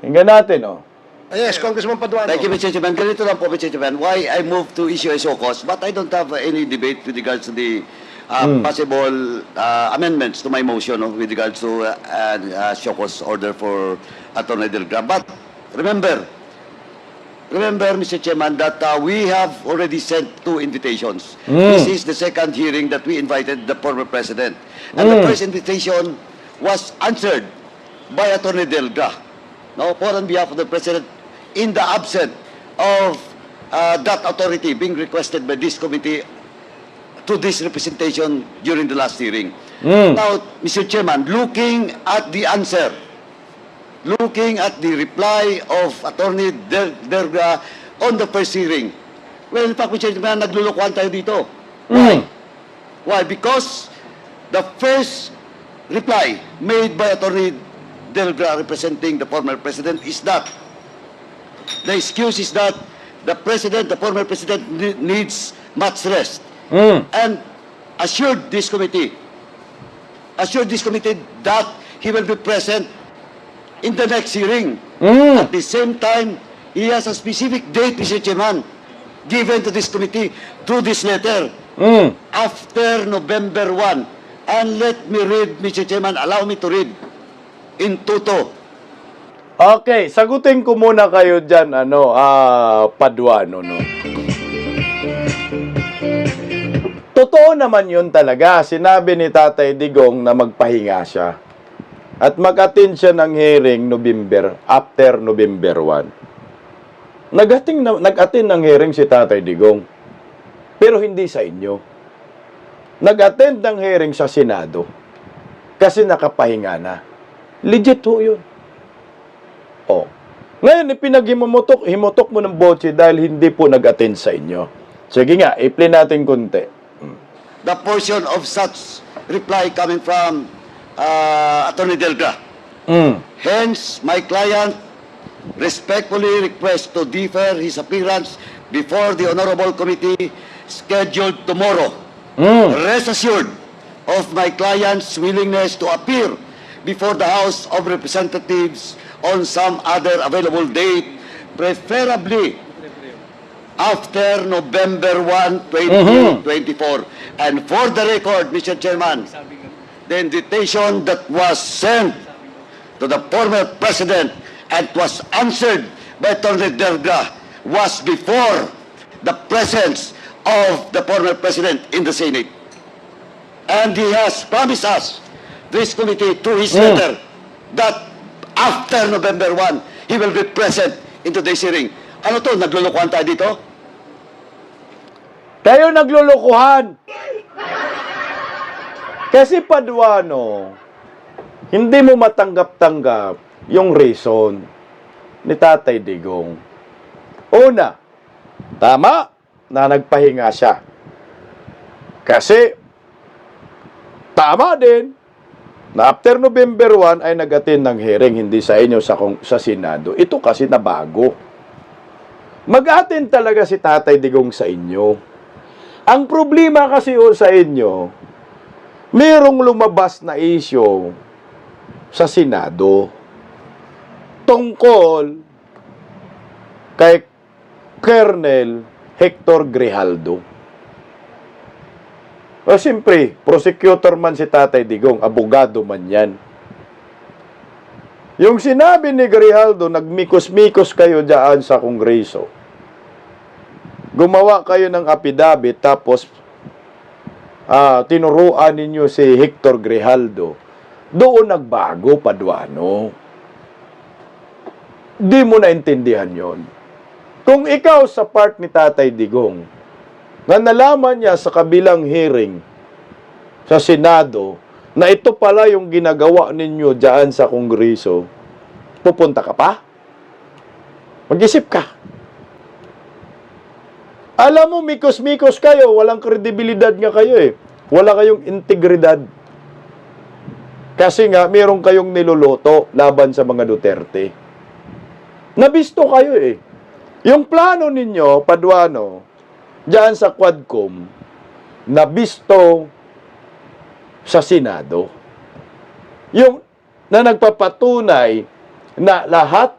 Hinggan natin, oh. Yes, Congressman Paduano. Thank you, Mr. Chairman. Ganito lang po, Mr. Chairman. Why I moved to issue a show cause, but I don't have any debate with regards to the possible amendments to my motion with regards to show cause order for Attorney Delgra. But remember, Mr. Chairman, that we have already sent 2 invitations. This is the second hearing that we invited the former president. And the first invitation was answered by Attorney Delgra, no, for on behalf of the president, in the absence of that authority being requested by this committee to this representation during the last hearing. Now, Mr. Chairman, looking at the answer, looking at the reply of Attorney Delgra on the first hearing, well, in fact, Mr. Chairman, naglulukuhan tayo dito. Why? Why? Because the first reply made by Attorney Delgra representing the former president is that the excuse is that the former president needs much rest. And assured this committee that he will be present in the next hearing. At the same time, he has a specific date, Mr. Chairman, given to this committee through this letter after November 1. And let me read, Mr. Chairman, allow me to read in toto. Okay, sagutin ko muna kayo dyan, Paduano, no? Totoo naman yun talaga. Sinabi ni Tatay Digong na magpahinga siya. At mag-attend siya ng hearing after November 1. Nag-attend ng hearing si Tatay Digong. Pero hindi sa inyo. Nag-attend ng hearing sa Senado. Kasi nakapahinga na. Legit ho yun. Oh. Ngayon, himutok mo ng botse dahil hindi po nag-attend sa inyo. Sige nga, i-play natin konti. The portion of such reply coming from Attorney Delgra. Hence, my client respectfully requests to defer his appearance before the Honorable Committee scheduled tomorrow. Rest assured of my client's willingness to appear before the House of Representatives on some other available date, preferably after November 1, 2024. And for the record, Mr. Chairman, the invitation that was sent to the former president and was answered by Attorney Delgra was before the presence of the former president in the Senate. And he has promised us, this committee, through his letter, that after November 1, he will be present in today's hearing. Ano to? Naglulukuhan tayo dito? Kayo naglulukuhan. Kasi Paduano, hindi mo matanggap-tanggap yung reason ni Tatay Digong. Una, tama na nagpahinga siya. Kasi, tama din na after November 1 ay nag-attend ng hearing, hindi sa inyo sa Senado. Ito kasi na bago. Mag-attend talaga si Tatay Digong sa inyo. Ang problema kasi sa inyo, mayroong lumabas na issue sa Senado tungkol kay Colonel Hector Grijaldo. O siyempre, prosecutor man si Tatay Digong, abogado man yan. Yung sinabi ni Grijaldo, nagmikos-mikos kayo dyan sa Kongreso. Gumawa kayo ng affidavit, tapos tinuruan ninyo si Hector Grijaldo. Doon nagbago, Paduano. Di mo naintindihan yon. Kung ikaw sa part ni Tatay Digong, na nalaman niya sa kabilang hearing sa Senado na ito pala yung ginagawa ninyo dyan sa Kongreso, pupunta ka pa? Mag-isip ka. Alam mo, mikos-mikos kayo, walang kredibilidad nga kayo eh. Wala kayong integridad. Kasi nga, meron kayong niluluto laban sa mga Duterte. Nabisto kayo eh. Yung plano ninyo, Paduano, diyan sa Quadcom, nabisto sa Senado. Yung na nagpapatunay na lahat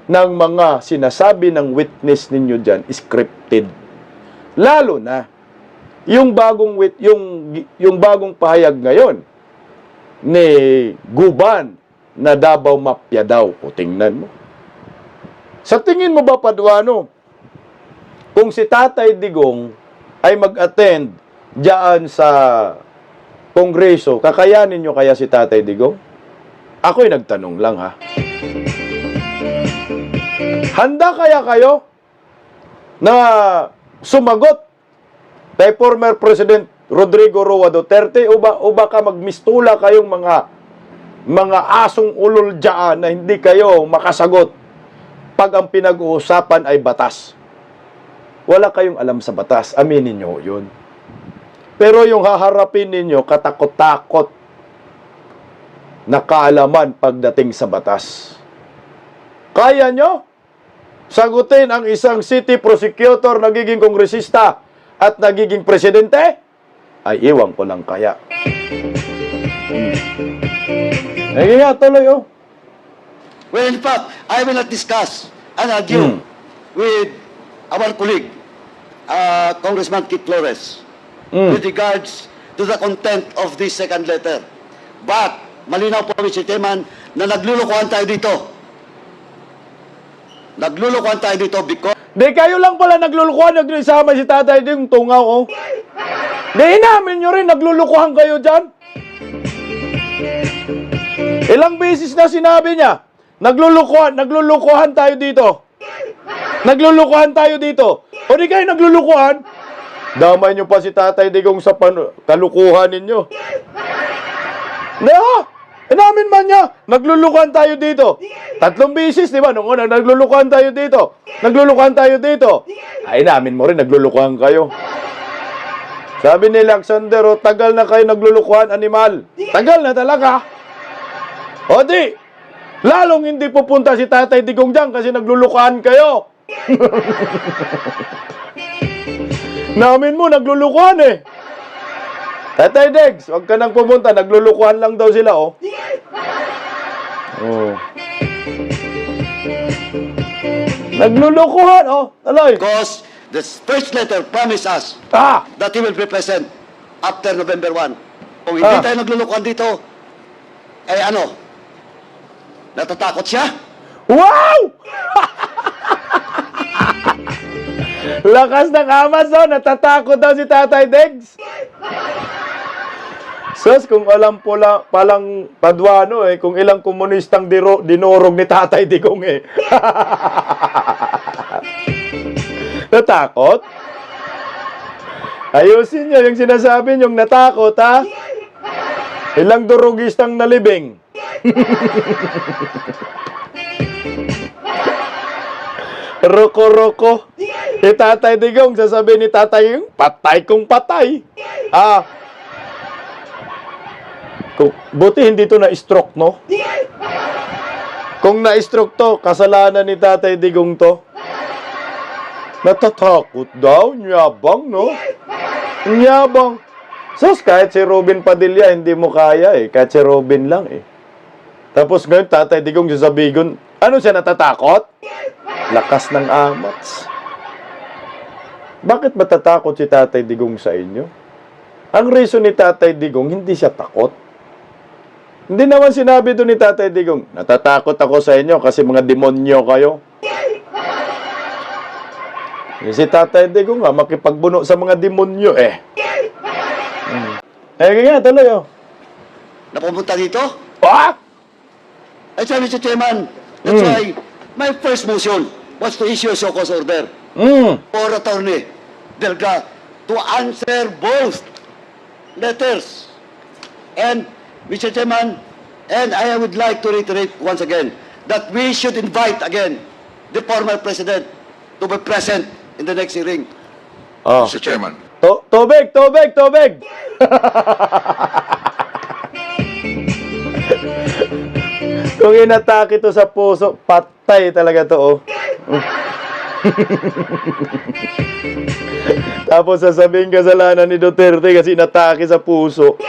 ng mga sinasabi ng witness ninyo dyan scripted. Lalo na yung bagong pahayag ngayon ni Guban na Davao Mafia daw. O tingnan mo. Sa tingin mo ba, Paduano, kung si Tatay Digong ay mag-attend diyan sa Kongreso, kakayanin nyo kaya si Tatay Digong? Ako'y nagtanong lang, ha. Handa kaya kayo na sumagot kay former President Rodrigo Roa Duterte o baka magmistula kayong mga asong ulol dyan na hindi kayo makasagot pag ang pinag-uusapan ay batas? Wala kayong alam sa batas, aminin nyo yun. Pero yung haharapin ninyo, katakot-takot na kaalaman pagdating sa batas. Kaya nyo sagutin ang isang city prosecutor, nagiging kongresista at nagiging presidente? Ay, iwan ko lang kaya. Ay, nga, tuloy, oh. Well, in fact, I will not discuss and argue with our colleague, Congressman Kit Flores, with regards to the content of this second letter. But, malinaw po, Mr. Chairman, na naglulukuhan tayo dito. Naglulukuhan tayo dito because... Di kayo lang pala naglulukuhan, naglisama si Tatay Digong tungaw, oh. Di inamin nyo rin, naglulukuhan kayo dyan. Ilang beses na sinabi niya, naglulukuhan tayo dito. Naglulukuhan tayo dito. O di kayo naglulukuhan? Damay nyo pa si Tatay Digong sa kalukuhan ninyo. Di inamin man niya, naglulukuhan tayo dito. 3 beses, di ba? Nung una, naglulukuhan tayo dito. Naglulukuhan tayo dito. Ay, inamin mo rin, naglulukuhan kayo. Sabi ni Alexander, oh, tagal na kayo naglulukuhan, animal. Tagal na talaga. O di, lalong hindi pupunta si Tatay Digong dyan kasi naglulukuhan kayo. Namin mo, naglulukuhan eh. Tatay Degs, huwag ka nang pumunta. Naglulukuhan lang daw sila, oh. Oh. Naglulukuhan, oh. Taloy. Because the first letter promised us that he will be present after November 1. Kung hindi tayo naglulukuhan dito, eh ano? Natatakot siya? Wow! Lakas ng Amazon, natatakot daw si Tatay Degs. Sus, kung alam po palang Paduano eh, kung ilang komunistang dinurog ni Tatay Digong eh. Natakot? Ayusin niyo yung sinasabi niyong natakot, ha? Ilang durugistang nalibing. Roko-roko. Si Tatay Digong, sasabihin ni Tatay, patay kong patay. Buti hindi to na-stroke, no? Kung na-stroke to, kasalanan ni Tatay Digong to. Natatakot daw, nyabang, no? Nyabang. Sus, kahit si Robin Padilla, hindi mo kaya eh. Kahit si Robin lang eh. Tapos ngayon, Tatay Digong sasabihin, ano siya, natatakot? Lakas ng amats. Bakit matatakot si Tatay Digong sa inyo? Ang reason ni Tatay Digong, hindi siya takot. Hindi naman sinabi doon ni Tatay Digong, natatakot ako sa inyo kasi mga demonyo kayo. Si Tatay Digong nga, makipagbuno sa mga demonyo eh. Eh, nga, tuloy oh. Napumunta dito? Ah! Ay, sabi Mr. Chairman, that's why my first motion was to issue a show cause order for Attorney Delga to answer both letters. And, Mr. Chairman, and I would like to reiterate once again that we should invite again the former President to be present in the next hearing. Mr. Chairman. Tubig! Kung inatake to sa puso, patay talaga to, oh. Tapos sasabihin kasalanan ni Duterte kasi inatake sa puso.